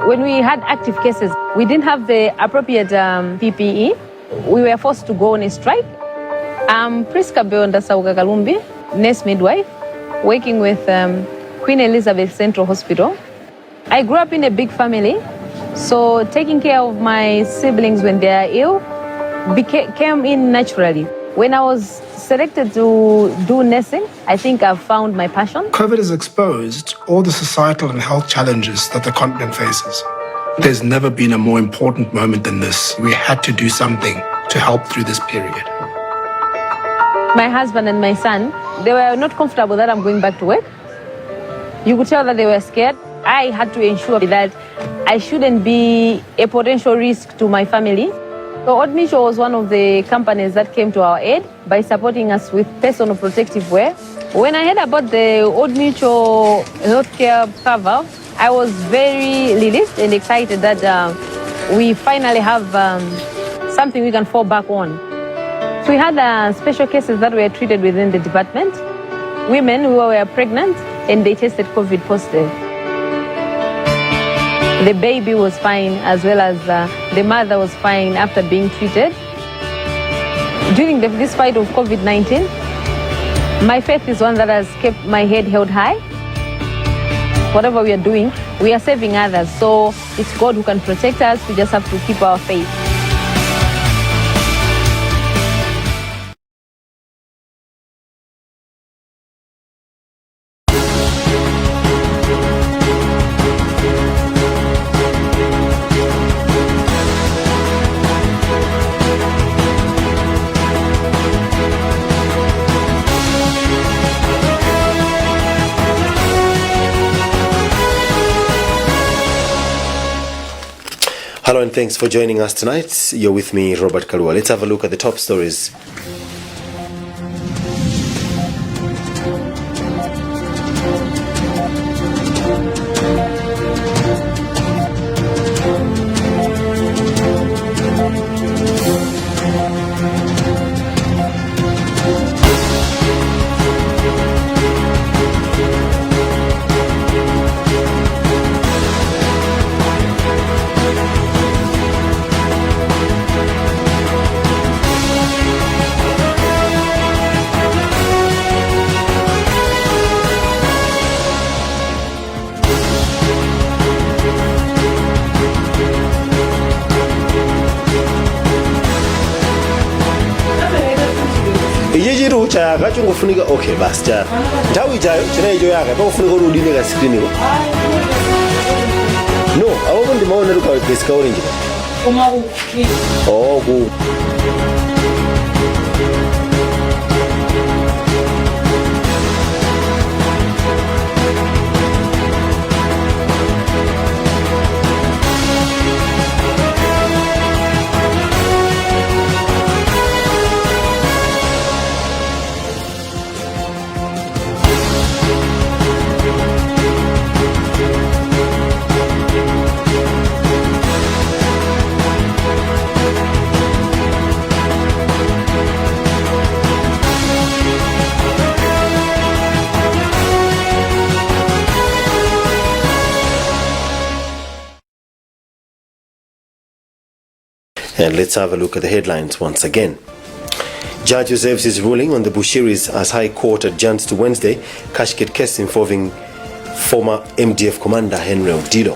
When we had active cases, we didn't have the appropriate PPE. We were forced to go on a strike. I'm Priska Beondasauga Kalumbi, nurse midwife, working with Queen Elizabeth Central Hospital. I grew up in a big family, so taking care of my siblings when they are ill came in naturally. When I was selected to do nursing, I think I've found my passion. COVID has exposed all the societal and health challenges that the continent faces. There's never been a more important moment than this. We had to do something to help through this period. My husband and my son, they were not comfortable that I'm going back to work. You could tell that they were scared. I had to ensure that I shouldn't be a potential risk to my family. So Old Mutual was one of the companies that came to our aid by supporting us with personal protective wear. When I heard about the Old Mutual healthcare cover, I was very relieved and excited that we finally have something we can fall back on. So we had special cases that were treated within the department. Women who were pregnant and they tested COVID positive. The baby was fine as well as the mother was fine after being treated. During this fight of COVID-19, my faith is one that has kept my head held high. Whatever we are doing, we are saving others. So it's God who can protect us. We just have to keep our faith. Hello and thanks for joining us tonight. You're with me, Robert Kalua. Let's have a look at the top stories. Gatungufunika okay basi cha ndawi jayo chinayo yaka bakufunika urudine ka screen ko no abo ndi maona ruka deska orange kuma oh ku And let's have a look at the headlines once again. Judge reserves his ruling on the Bushiris as High Court adjourns to Wednesday. Cashgate case involving former MDF commander Henry Odilo.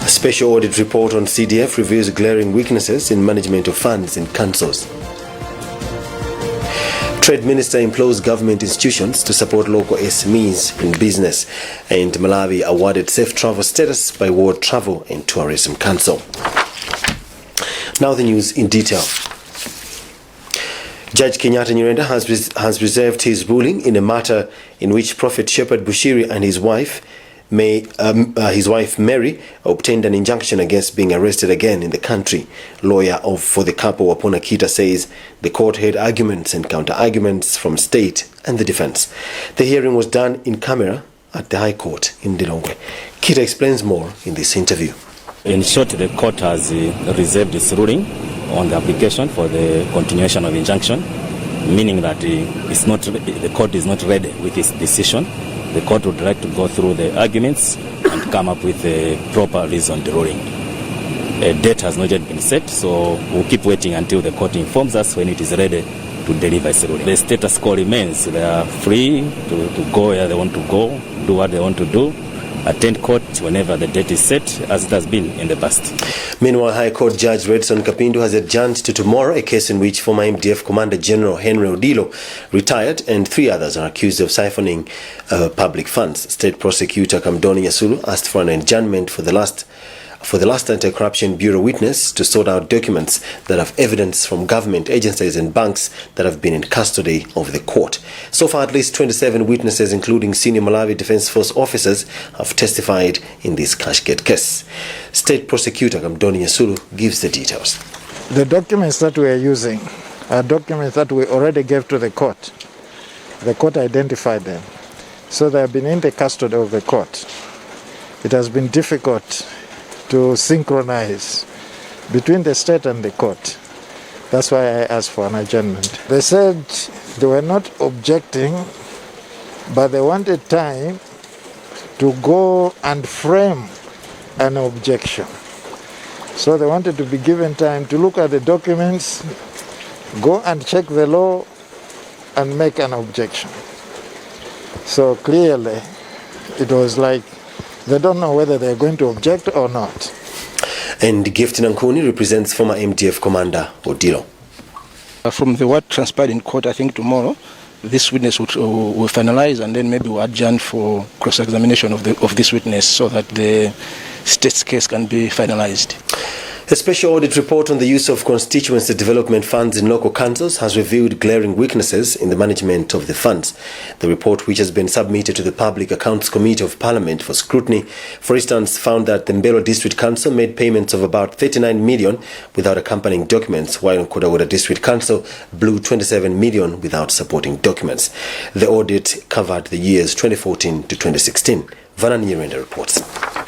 A special audit report on CDF reveals glaring weaknesses in management of funds in councils. Trade Minister implores government institutions to support local SMEs in business, and Malawi awarded safe travel status by World Travel and Tourism Council. Now the news in detail. Judge Kenyatta Nyirenda has reserved his ruling in a matter in which Prophet Shepherd Bushiri and his wife Mary obtained an injunction against being arrested again in the country. Lawyer for the couple, Wapona Kita, says the court heard arguments and counter-arguments from state and the defense. The hearing was done in camera at the High Court in Lilongwe. Kita explains more in this interview. In short, the court has reserved its ruling on the application for the continuation of injunction, meaning that the court is not ready with its decision. The court would like to go through the arguments and come up with a proper reasoned ruling. A date has not yet been set, so we'll keep waiting until the court informs us when it is ready to deliver its ruling. The status quo remains. They are free to go where they want to go, do what they want to do, attend court whenever the date is set, as it has been in the past. Meanwhile, High Court Judge Redson Kapindu has adjourned to tomorrow a case in which former MDF Commander General Henry Odilo, retired, and 3 others are accused of siphoning public funds. State Prosecutor Kamdoni Nyasulu asked for an adjournment for the last Anti-Corruption Bureau witness to sort out documents that have evidence from government agencies and banks that have been in custody of the court. So far, at least 27 witnesses, including senior Malawi Defence Force officers, have testified in this cashgate case. State Prosecutor Kamdoni Nyasulu gives the details. The documents that we are using are documents that we already gave to the court. The court identified them. So they have been in the custody of the court. It has been difficult to synchronize between the state and the court. That's why I asked for an adjournment. They said they were not objecting, but they wanted time to go and frame an objection. So they wanted to be given time to look at the documents, go and check the law, and make an objection. So clearly, it was like they don't know whether they're going to object or not. And Gift Nkhani represents former MDF Commander Odilo. From the what transpired in court, I think tomorrow, this witness will finalize, and then maybe we'll adjourn for cross-examination of this witness so that the state's case can be finalized. A special audit report on the use of constituency development funds in local councils has revealed glaring weaknesses in the management of the funds. The report, which has been submitted to the Public Accounts Committee of Parliament for scrutiny, for instance, found that the Mbelo District Council made payments of about 39 million without accompanying documents, while Nkhotakota District Council blew 27 million without supporting documents. The audit covered the years 2014 to 2016. Vanan Nyirenda reports.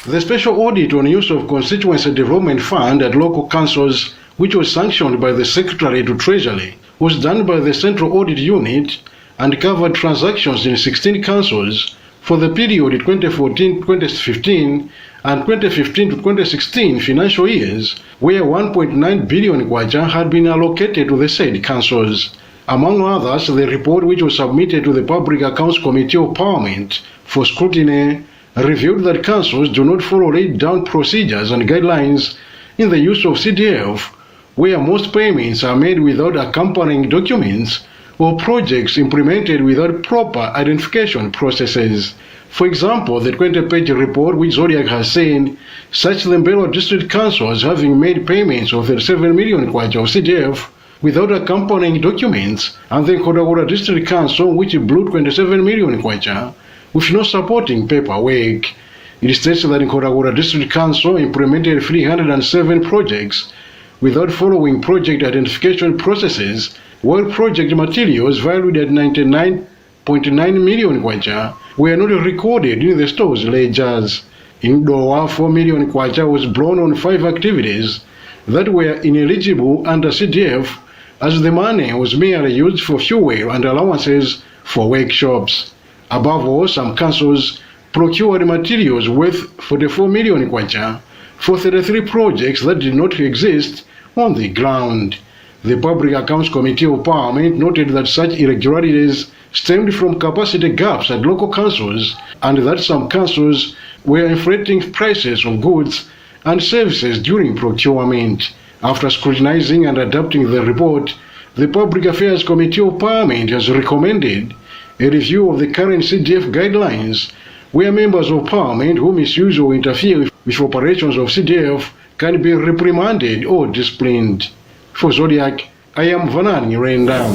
The special audit on use of constituency development fund at local councils, which was sanctioned by the Secretary to Treasury, was done by the Central Audit Unit and covered transactions in 16 councils for the period 2014-2015 and 2015-2016 financial years, where 1.9 billion kwacha had been allocated to the said councils. Among others, the report, which was submitted to the Public Accounts Committee of Parliament for scrutiny, revealed that councils do not follow laid-down procedures and guidelines in the use of CDF, where most payments are made without accompanying documents or projects implemented without proper identification processes. For example, the 20-page report which Zodiak has seen cites the Mbelo District Council as having made payments of 37 million kwacha of CDF without accompanying documents, and the Nkhotakota District Council, which blew 27 million kwacha with no supporting paperwork. It states that Nkhotakota District Council implemented 307 projects without following project identification processes, while project materials valued at 99.9 million kwacha were not recorded in the store's ledgers. In Doha, 4 million kwacha was blown on 5 activities that were ineligible under CDF, as the money was merely used for fuel and allowances for workshops. Above all, some councils procured materials worth 44 million kwacha for 33 projects that did not exist on the ground. The Public Accounts Committee of Parliament noted that such irregularities stemmed from capacity gaps at local councils, and that some councils were inflating prices of goods and services during procurement. After scrutinizing and adopting the report, the Public Affairs Committee of Parliament has recommended a review of the current CDF guidelines, where members of Parliament who misuse or interfere with operations of CDF can be reprimanded or disciplined. For Zodiac, I am Vanan Nyirenda.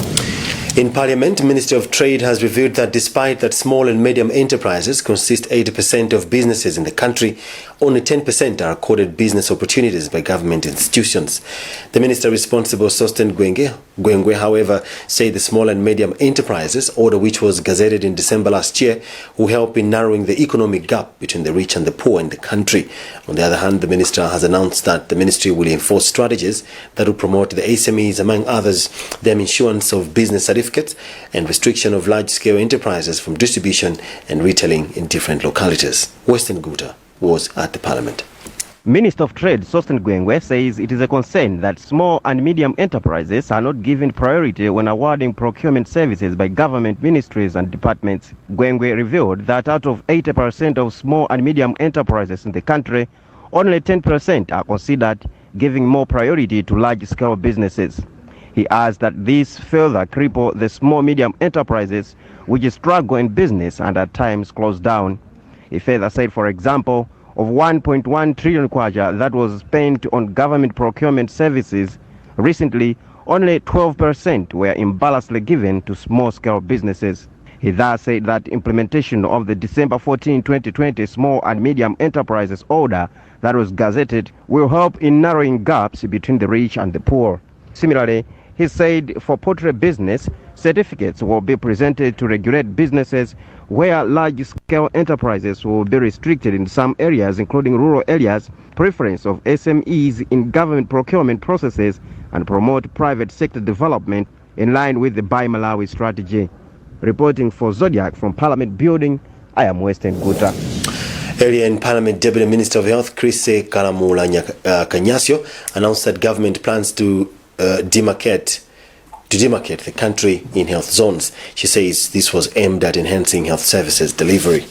In Parliament, Ministry of Trade has revealed that despite that small and medium enterprises consist 80% of businesses in the country, only 10% are accorded business opportunities by government institutions. The minister responsible, Sosten Gwengwe, however, said the small and medium enterprises, order which was gazetted in December last year, will help in narrowing the economic gap between the rich and the poor in the country. On the other hand, the minister has announced that the ministry will enforce strategies that will promote the SMEs, among others, their issuance of business certificates and restriction of large-scale enterprises from distribution and retailing in different localities. Western Guta was at the parliament. Minister of Trade Sosten Gwengwe says it is a concern that small and medium enterprises are not given priority when awarding procurement services by government ministries and departments. Gwengwe revealed that out of 80% of small and medium enterprises in the country, only 10% are considered, giving more priority to large-scale businesses. He adds that this further cripple the small-medium enterprises which struggle in business and at times close down. He further said, for example, of 1.1 trillion kwacha that was spent on government procurement services, recently only 12% were imbalancedly given to small-scale businesses. He thus said that implementation of the December 14, 2020 Small and Medium Enterprises Order that was gazetted will help in narrowing gaps between the rich and the poor. Similarly, he said for poultry business, certificates will be presented to regulate businesses where large-scale enterprises will be restricted in some areas, including rural areas, preference of SMEs in government procurement processes, and promote private sector development in line with the Buy Malawi strategy. Reporting for Zodiak from Parliament Building, I am Western Guta. Earlier in Parliament, Deputy Minister of Health Chris Karamula Kanyasio announced that government plans to demarcate the country in health zones. She says this was aimed at enhancing health services delivery.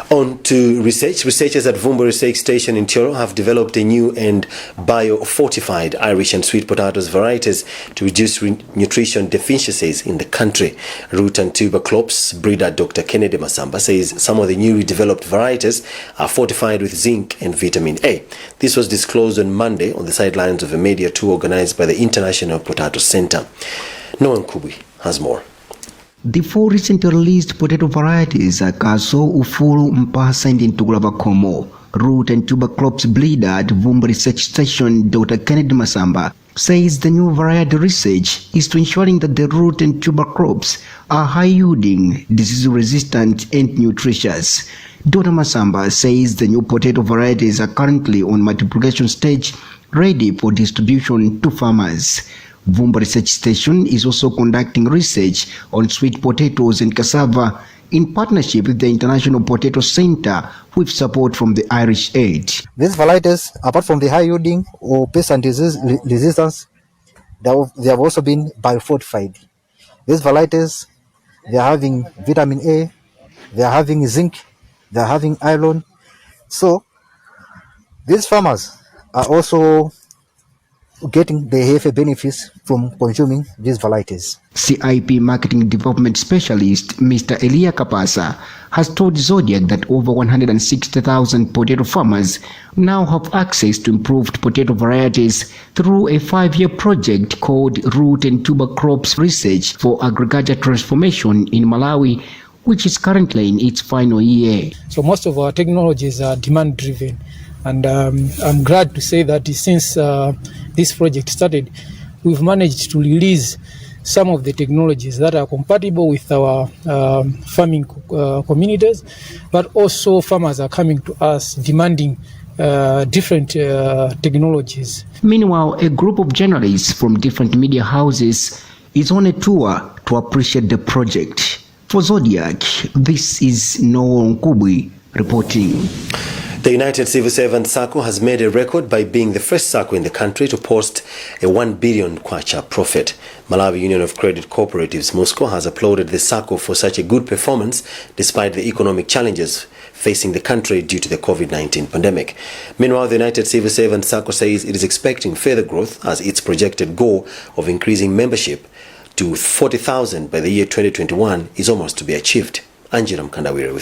On to research. Researchers at Vumba Research Station in Toro have developed a new and bio-fortified Irish and sweet potatoes varieties to reduce nutrition deficiencies in the country. Root and tuber crops breeder Dr. Kennedy Masamba says some of the newly developed varieties are fortified with zinc and vitamin A. This was disclosed on Monday on the sidelines of a media tour organized by the International Potato Center. Noah Nkubi has more. The 4 recently released potato varieties are Kaso, Ufuru, Mpasa and Ntugulabakomo. Root and tuber crops breeder at Vumba Research Station Dr. Kennedy Masamba says the new variety research is to ensuring that the root and tuber crops are high-yielding, disease-resistant and nutritious. Dr. Masamba says the new potato varieties are currently on multiplication stage, ready for distribution to farmers. Vumba Research Station is also conducting research on sweet potatoes and cassava in partnership with the International Potato Center with support from the Irish Aid. These varieties, apart from the high yielding or pest and disease resistance, they have also been biofortified. These varieties, they are having vitamin A, they are having zinc, they are having iron. So these farmers are also getting the healthy benefits from consuming these varieties. CIP Marketing Development Specialist Mr. Elia Kapasa has told Zodiac that over 160,000 potato farmers now have access to improved potato varieties through a 5-year project called Root and Tuber Crops Research for Agriculture Transformation in Malawi, which is currently in its final year. So most of our technologies are demand driven. And I'm glad to say that since this project started, we've managed to release some of the technologies that are compatible with our farming communities, but also farmers are coming to us demanding different technologies. Meanwhile, a group of journalists from different media houses is on a tour to appreciate the project. For Zodiac, this is Noah Nkubi reporting. The United Civil Servants SACCO has made a record by being the first SACCO in the country to post a 1 billion kwacha profit. Malawi Union of Credit Cooperatives Moscow has applauded the SACCO for such a good performance despite the economic challenges facing the country due to the COVID-19 pandemic. Meanwhile, the United Civil Servants SACCO says it is expecting further growth as its projected goal of increasing membership to 40,000 by the year 2021 is almost to be achieved. Angela Mkandawire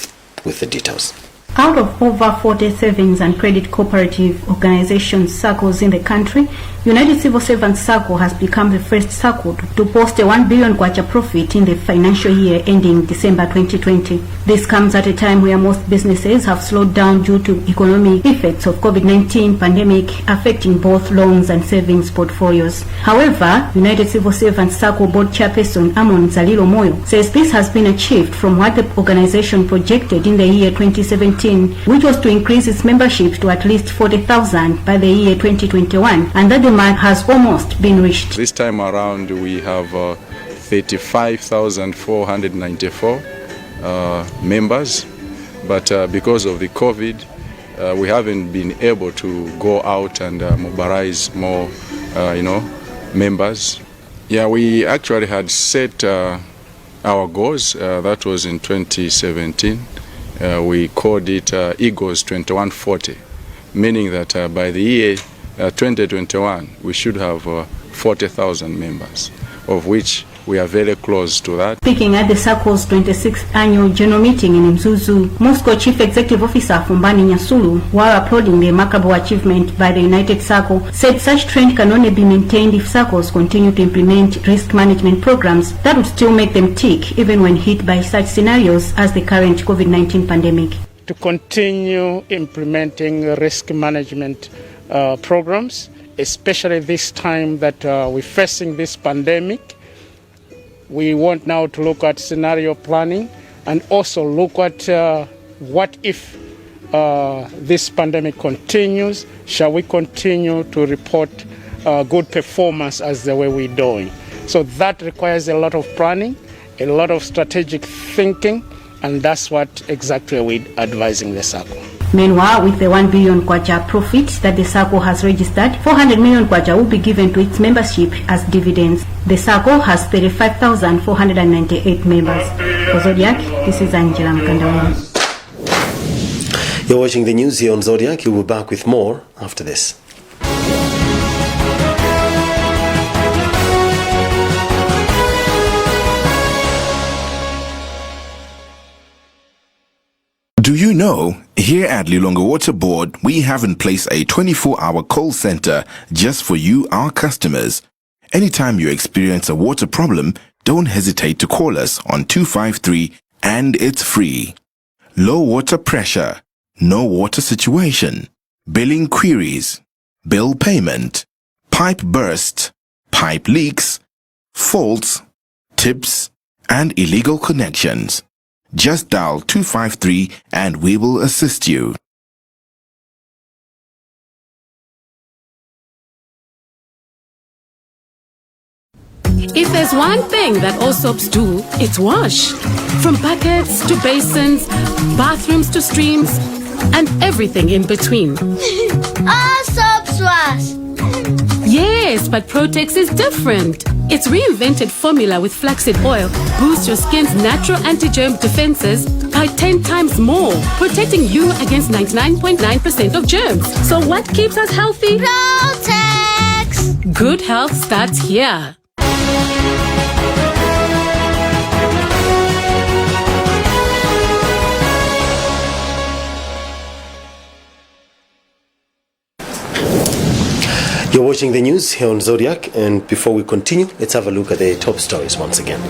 with the details. Out of over 40 savings and credit cooperative organizations, SACCOs in the country, United Civil Servants SACCO has become the first SACCO to post a 1 billion kwacha profit in the financial year ending December 2020. This comes at a time where most businesses have slowed down due to economic effects of COVID-19 pandemic affecting both loans and savings portfolios. However, United Civil Servants SACCO board chairperson Amon Zalilo Moyo says this has been achieved from what the organization projected in the year 2017, which was to increase its membership to at least 40,000 by the year 2021, and that the mark has almost been reached. This time around we have 35,494 members, but because of the COVID, we haven't been able to go out and mobilize more, members. Yeah, we actually had set our goals. That was in 2017. We called it Eagles 2140, meaning that by the year 2021, we should have 40,000 members, of which we are very close to that. Speaking at the SACCO's 26th annual general meeting in Mzuzu, Moscow Chief Executive Officer Fumbani Nyasulu, while applauding the remarkable achievement by the United SACCO, said such trend can only be maintained if SACCOs continue to implement risk management programs that would still make them tick even when hit by such scenarios as the current COVID-19 pandemic. To continue implementing risk management programs, especially this time that we're facing this pandemic. We want now to look at scenario planning and also look at what if this pandemic continues, shall we continue to report good performance as the way we're doing. So that requires a lot of planning, a lot of strategic thinking, and that's what exactly we're advising the SACCO. Meanwhile, with the 1 billion kwacha profit that the SACCO has registered, 400 million kwacha will be given to its membership as dividends. The SACCO has 35,498 members. For Zodiac, this is Angela Mkandaweni. You're watching the news here on Zodiac. We'll be back with more after this. Do you know, here at Lilongwe Water Board, we have in place a 24-hour call center just for you, our customers. Anytime you experience a water problem, don't hesitate to call us on 253 and it's free. Low water pressure, no water situation, billing queries, bill payment, pipe burst, pipe leaks, faults, tips, and illegal connections. Just dial 253 and we will assist you. If there's one thing that all soaps do, it's wash. From buckets to basins, bathrooms to streams, and everything in between. All soaps wash. Yes, but Protex is different. Its reinvented formula with flaxseed oil boosts your skin's natural anti-germ defenses by 10 times more, protecting you against 99.9% of germs. So what keeps us healthy? Protex! Good health starts here. You're watching the news here on Zodiac, and before we continue, let's have a look at the top stories once again.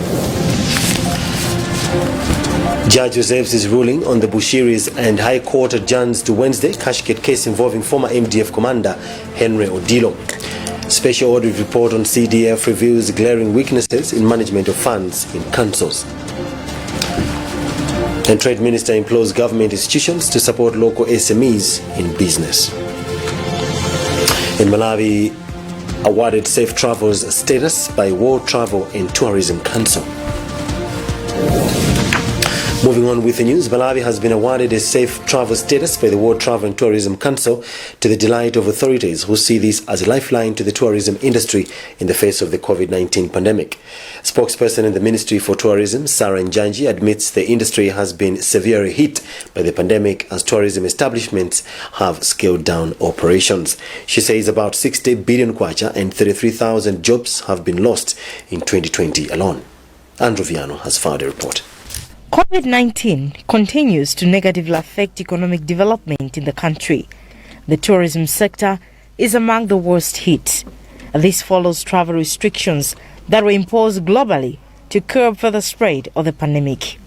Judge reserves his ruling on the Bushiris and High Court adjourns to Wednesday cashgate case involving former MDF commander Henry Odilo. Special audit report on CDF reveals glaring weaknesses in management of funds in councils. And Trade Minister implores government institutions to support local SMEs in business. In Malawi, awarded safe travels status by World Travel and Tourism Council. Moving on with the news, Malawi has been awarded a safe travel status by the World Travel and Tourism Council to the delight of authorities who see this as a lifeline to the tourism industry in the face of the COVID-19 pandemic. Spokesperson in the Ministry for Tourism, Sarah Njanji, admits the industry has been severely hit by the pandemic as tourism establishments have scaled down operations. She says about 60 billion kwacha and 33,000 jobs have been lost in 2020 alone. Andrew Viano has filed a report. COVID-19 continues to negatively affect economic development in the country. The tourism sector is among the worst hit. This follows travel restrictions that were imposed globally to curb further spread of the pandemic.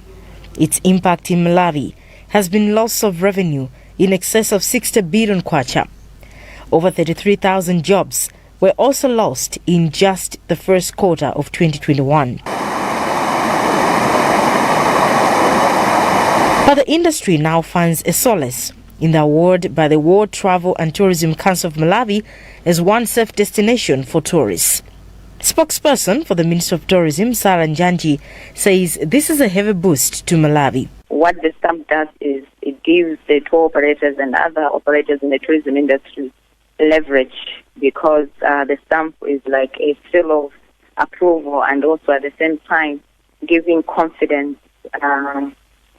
Its impact in Malawi has been loss of revenue in excess of 60 billion kwacha. Over 33,000 jobs were also lost in just the first quarter of 2021. But the industry now finds a solace in the award by the World Travel and Tourism Council of Malawi as one safe destination for tourists. Spokesperson for the Ministry of Tourism, Sarah Njanji, says this is a heavy boost to Malawi. What the stamp does is it gives the tour operators and other operators in the tourism industry leverage, because the stamp is like a seal of approval, and also at the same time giving confidence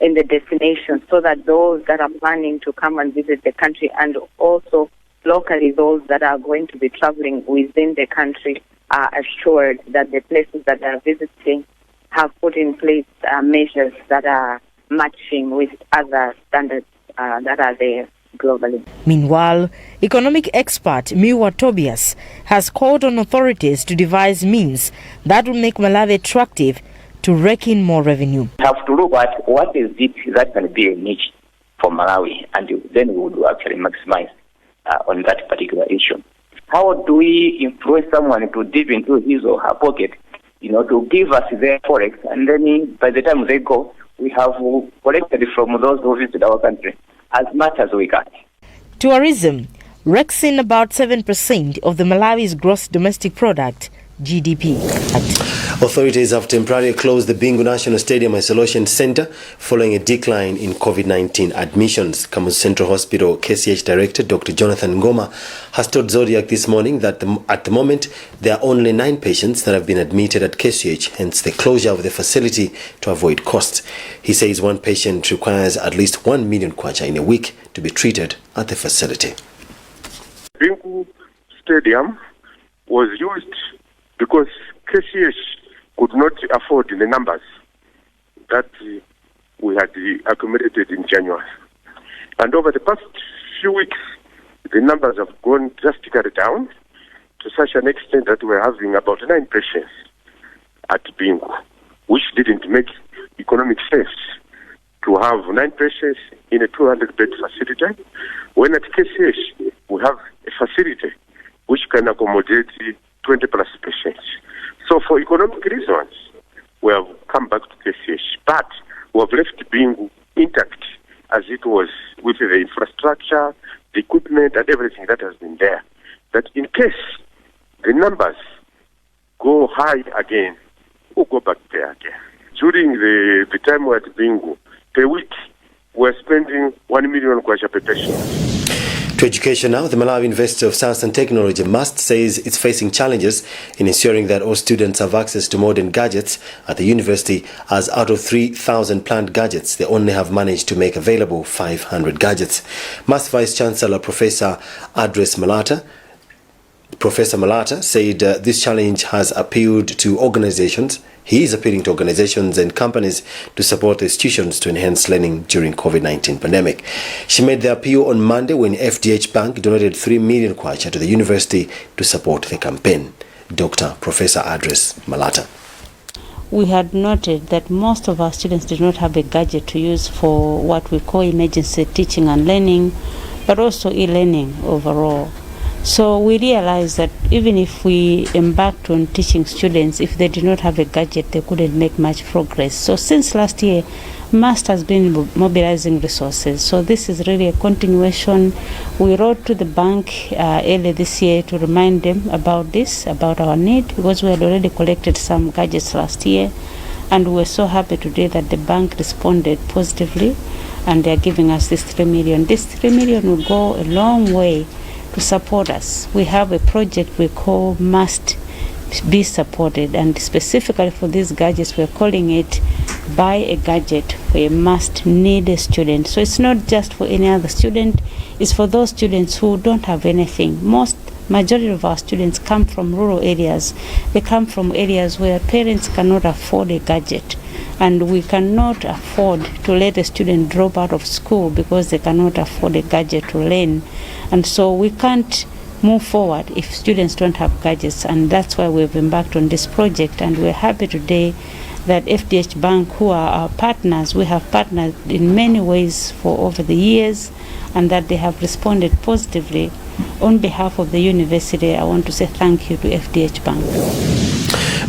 in the destination, so that those that are planning to come and visit the country, and also locally those that are going to be traveling within the country, are assured that the places that they are visiting have put in place measures that are matching with other standards that are there globally. Meanwhile, economic expert Mibawa Tobias has called on authorities to devise means that will make Malawi attractive to rake in more revenue. We have to look at what is it that can be a niche for Malawi, and then we would actually maximize on that particular issue. How do we influence someone to dip into his or her pocket, to give us their forex, and then by the time they go, we have collected from those who visit our country as much as we can. Tourism rakes in about 7% of the Malawi's gross domestic product, GDP. Authorities have temporarily closed the Bingu National Stadium Isolation Center following a decline in COVID-19 admissions. Kamuzu Central Hospital KCH Director Dr. Jonathan Ngoma has told Zodiak this morning that at the moment there are only 9 patients that have been admitted at KCH, hence the closure of the facility to avoid costs. He says one patient requires at least 1 million kwacha in a week to be treated at the facility. Bingu Stadium was used because KCH could not afford the numbers that we had accumulated in January. And over the past few weeks, the numbers have gone drastically down to such an extent that we're having about 9 patients at Bingu, which didn't make economic sense to have 9 patients in a 200-bed facility, when at KCH we have a facility which can accommodate 20-plus patients. So for economic reasons, we have come back to KCH, but we have left Bingu intact as it was, with the infrastructure, the equipment, and everything that has been there. That in case the numbers go high again, we'll go back there again. During the time we're at Bingu, per week, we're spending 1 million kwacha per patient. To education now, the Malawi University of Science and Technology MUST says it's facing challenges in ensuring that all students have access to modern gadgets at the university, as out of 3,000 planned gadgets, they only have managed to make available 500 gadgets. MUST Vice Chancellor Professor Malata said this challenge has appealed to organizations. He is appealing to organizations and companies to support the institutions to enhance learning during COVID-19 pandemic. She made the appeal on Monday when FDH Bank donated 3 million kwacha to the university to support the campaign. Professor Malata. We had noted that most of our students did not have a gadget to use for what we call emergency teaching and learning, but also e-learning overall. So we realized that even if we embarked on teaching students, if they did not have a gadget, they couldn't make much progress. So since last year, MUST has been mobilizing resources. So this is really a continuation. We wrote to the bank early this year to remind them about this, about our need, because we had already collected some gadgets last year. And we were so happy today that the bank responded positively, and they're giving us this 3 million. This 3 million will go a long way to support us. We have a project we call Must Be Supported, and specifically for these gadgets we're calling it Buy a Gadget for a Must Need a Student. So it's not just for any other student, it's for those students who don't have anything. Majority of our students come from rural areas. They come from areas where parents cannot afford a gadget, and we cannot afford to let a student drop out of school because they cannot afford a gadget to learn. And so we can't move forward if students don't have gadgets, and that's why we've embarked on this project. And we're happy today that FDH Bank, who are our partners, we have partnered in many ways for over the years, and that they have responded positively. On behalf of the university, I want to say thank you to FDH Bank.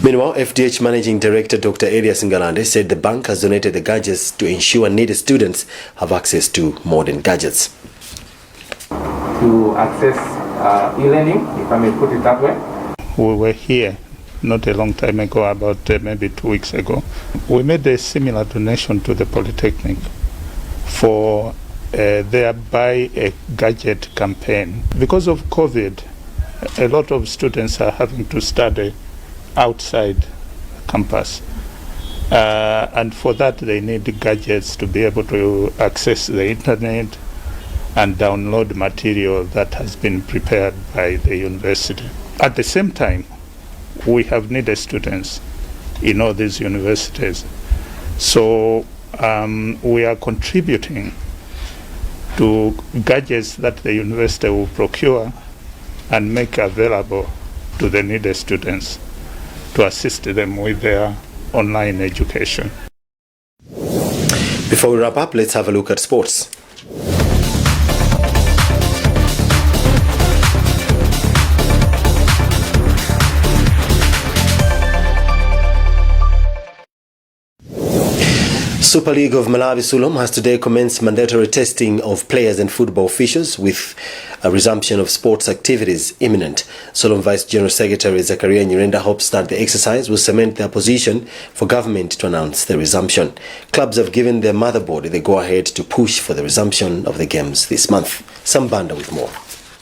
Meanwhile, FDH Managing Director Dr. Elias Ngalande said the bank has donated the gadgets to ensure needed students have access to modern gadgets. To access e-learning, if I may put it that way. We were here not a long time ago, about maybe 2 weeks ago. We made a similar donation to the Polytechnic for their Buy a Gadget campaign. Because of COVID, a lot of students are having to study outside campus. And for that, they need gadgets to be able to access the internet and download material that has been prepared by the university. At the same time, we have needed students in all these universities. So we are contributing to gadgets that the university will procure and make available to the needed students to assist them with their online education. Before we wrap up, let's have a look at sports. Super League of Malawi Sulom has today commenced mandatory testing of players and football officials with a resumption of sports activities imminent. Sulom Vice General Secretary Zakaria Nyirenda hopes that the exercise will cement their position for government to announce the resumption. Clubs have given their motherboard the go-ahead to push for the resumption of the games this month. Sambanda with more.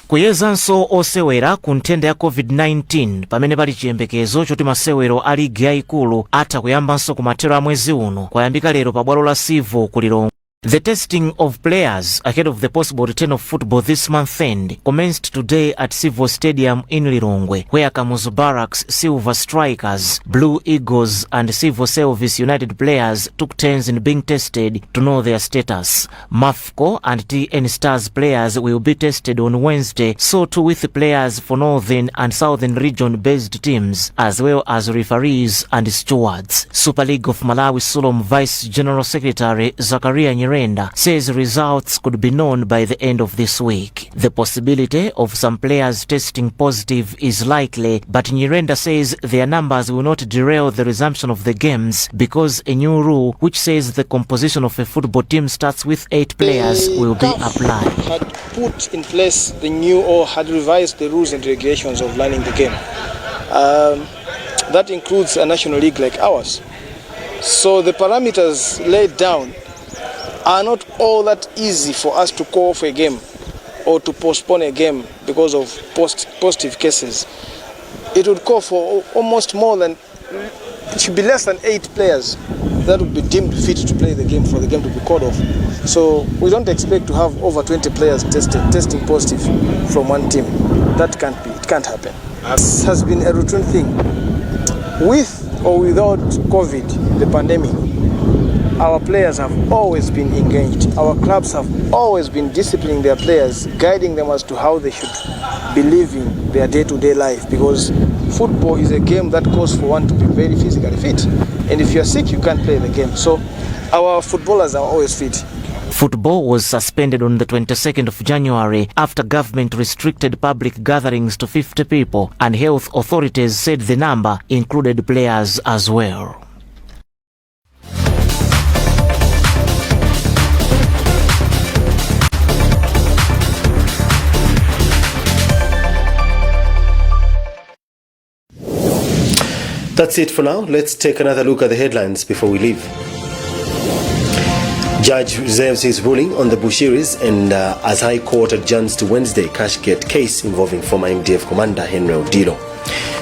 Kuyezanso osewera ku nthenda ya COVID-19 pamene pali chiyembekezo choti masewero a ligi yaikulu atha kuyambanso ku mathero a mwezi uno kwayambika lero pa bwalo la Sivo ku Lilongwe. The testing of players ahead of the possible return of football this month end commenced today at Sivo Stadium in Lilongwe, where Kamuzu Barracks, Silver Strikers, Blue Eagles and Sivo Service United players took turns in being tested to know their status. MAFCO and TN Stars players will be tested on Wednesday, so too with the players for Northern and Southern region-based teams, as well as referees and stewards. Super League of Malawi Sulom Vice General Secretary Zakaria Nyirenda says results could be known by the end of this week. The possibility of some players testing positive is likely, but Nyirenda says their numbers will not derail the resumption of the games because a new rule which says the composition of a football team starts with 8 players will be applied. Had put in place the new or had revised the rules and regulations of running the game. That includes a national league like ours. So the parameters laid down are not all that easy for us to call for a game or to postpone a game because of positive cases. It would call for almost more than, it should be less than 8 players that would be deemed fit to play the game for the game to be called off. So we don't expect to have over 20 players testing positive from one team. That can't be, it can't happen. This has been a routine thing. With or without COVID, the pandemic, our players have always been engaged. Our clubs have always been disciplining their players, guiding them as to how they should be living their day-to-day life, because football is a game that calls for one to be very physically fit. And if you're sick, you can't play the game. So our footballers are always fit. Football was suspended on the 22nd of January after government restricted public gatherings to 50 people, and health authorities said the number included players as well. That's it for now. Let's take another look at the headlines before we leave. Judge reserves his ruling on the Bushiris and as High Court adjourns to Wednesday cashgate case involving former MDF commander Henry Odilo.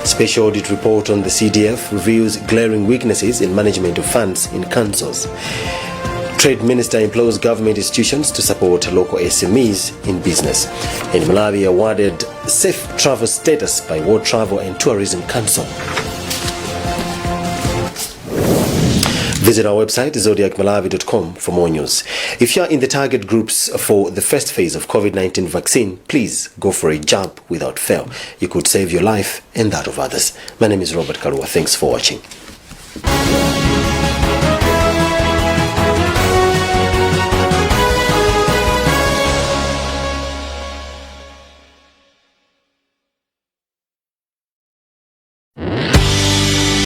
Special audit report on the CDF reveals glaring weaknesses in management of funds in councils. Trade Minister implores government institutions to support local SMEs in business. And Malawi awarded safe travel status by World Travel and Tourism Council. Visit our website, zodiacmalawi.com, for more news. If you are in the target groups for the first phase of COVID-19 vaccine, please go for a jab without fail. You could save your life and that of others. My name is Robert Kalua. Thanks for watching.